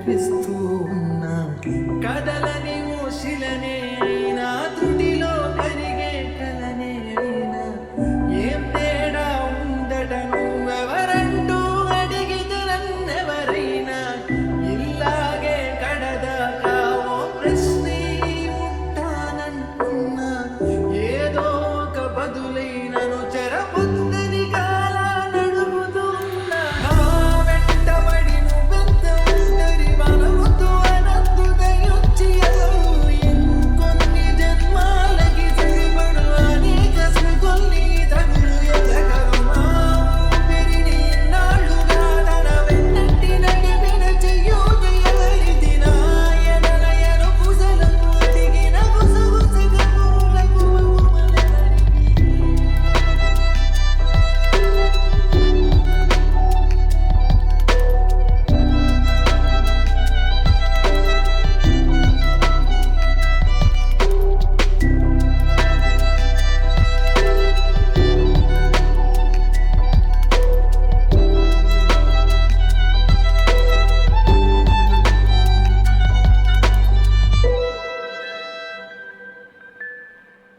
కనిపిస్తూ ఉన్నా కదలని ఓశిలనే అయినా తుడిలో కరిగే కలనే అయినా ఏం తేడా ఉందట నువ్వెవరంటూ అడిగితే నన్నెవరైనా ఇల్లాగే కడదాకా ఓ ప్రశ్నే ఉంటానంటున్నా ఏదో ఒక బదులైనను చెరపొద్దని కాలా నడుముతున్నా నా వెంటబడి నువ్వెంత ఒంటరి మనముతో అనద్దు దయొచ్చి ఎవరు ఇంకొన్ని జన్మాలకి సరిపడు అనేక సృగొల్ని తగులు ఎదగరు మా ఊపిరిని ఇన్నాళ్ళుగా తన వెన్నట్టి నడిపిన చెయ్యూత ఎవరిది నా ఎడలయను పుసలను అడిగిన గుసగుసగములకు మగుమలెవరివి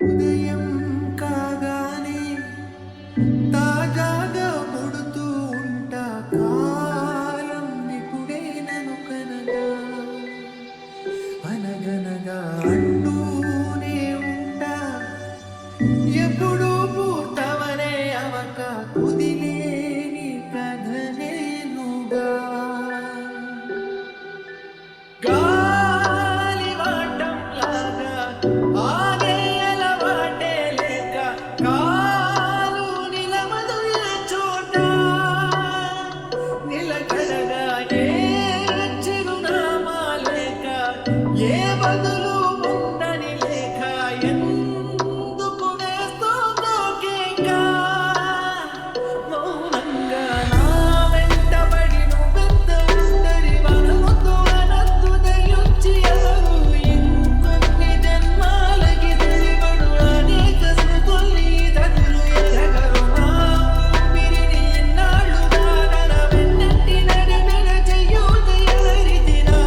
ఉదయం కాగానే తాజాగా పుడుతూ ఉంటా కాలం ఇప్పుడే నన్ను కనగా అనగనగా అంటూనే ఉంటా ఎప్పుడు పూర్తవనే అవక కుదిలేని కథ నేనుగా గాలివాటంలాగా ఆగే అలవాటే లేక కాలు నిలవదు ఏ చోట నిలకడగా ఏ చిరునామా లేక ఏ బదులు ఉండని లేక ఎందుకు వేస్తోందో కేక మౌనంగా నా వెంటబడి నువ్వెంత ఒంటరి మనముతో అనద్దు దయొచ్చి ఎవరు ఇంకొన్ని జన్మాలకి సరిపడు అనేక సృగొల్ని తగులు ఎదగరు మా ఊపిరిని ఇన్నాళ్ళుగా తన వెన్నట్టి నడిపిన చెయ్యూత ఎవరిది నా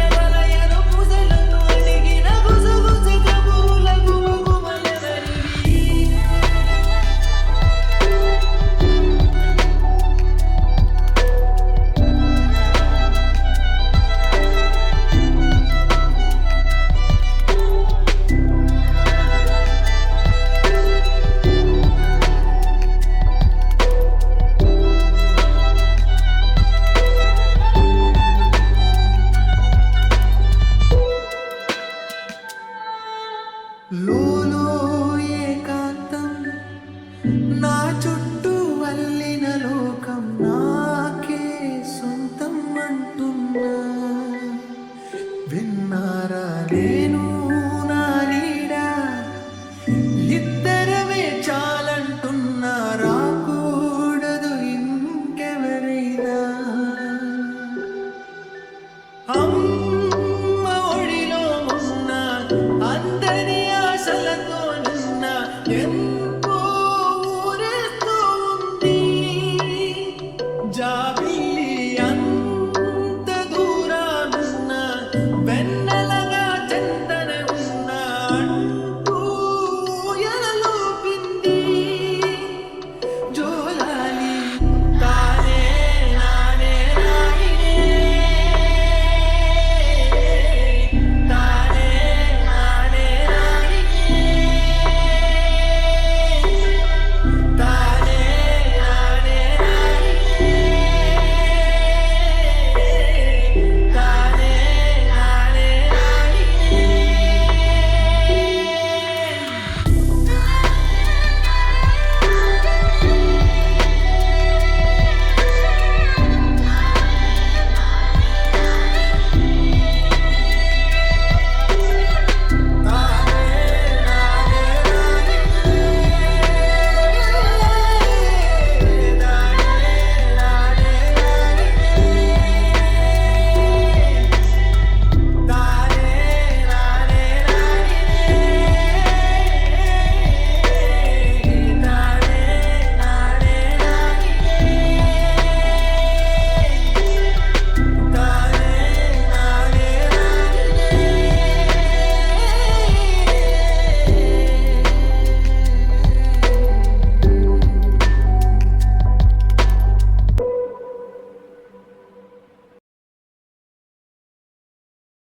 ఎడలయను పుసలను అడిగిన గుసగుసగములకు మగుమలెవరివి లోలో ఏకాంతం నా చుట్టూ వల్లిన లోకం నాకే సొంతం అంటున్నా విన్నారా